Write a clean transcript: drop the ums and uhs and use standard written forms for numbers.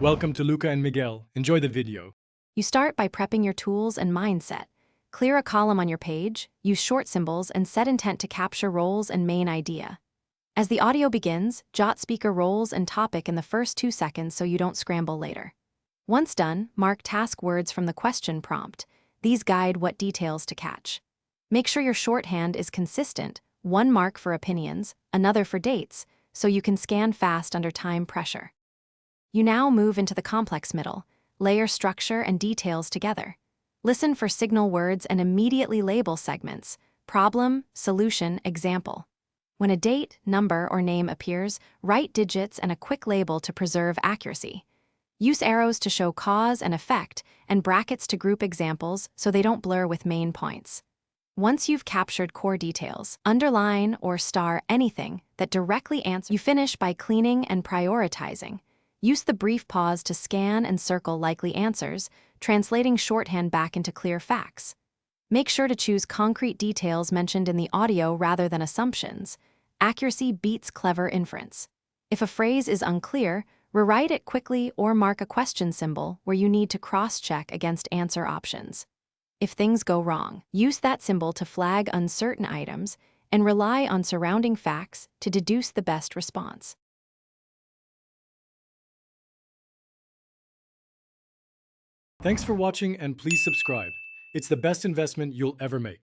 Welcome to Luca and Miguel. Enjoy the video. You start by prepping your tools and mindset. Clear a column on your page, use short symbols, and set intent to capture roles and main idea. As the audio begins, jot speaker roles and topic in the first 2 seconds so you don't scramble later. Once done, mark task words from the question prompt. These guide what details to catch. Make sure your shorthand is consistent, one mark for opinions, another for dates, so you can scan fast under time pressure. You now move into the complex middle, layer structure and details together. Listen for signal words and immediately label segments: problem, solution, example. When a date, number, or name appears, write digits and a quick label to preserve accuracy. Use arrows to show cause and effect, and brackets to group examples so they don't blur with main points. Once you've captured core details, underline or star anything that directly answers. You finish by cleaning and prioritizing. Use the brief pause to scan and circle likely answers, translating shorthand back into clear facts. Make sure to choose concrete details mentioned in the audio rather than assumptions. Accuracy beats clever inference. If a phrase is unclear, rewrite it quickly or mark a question symbol where you need to cross-check against answer options. If things go wrong, use that symbol to flag uncertain items and rely on surrounding facts to deduce the best response. Thanks for watching and please subscribe. It's the best investment you'll ever make.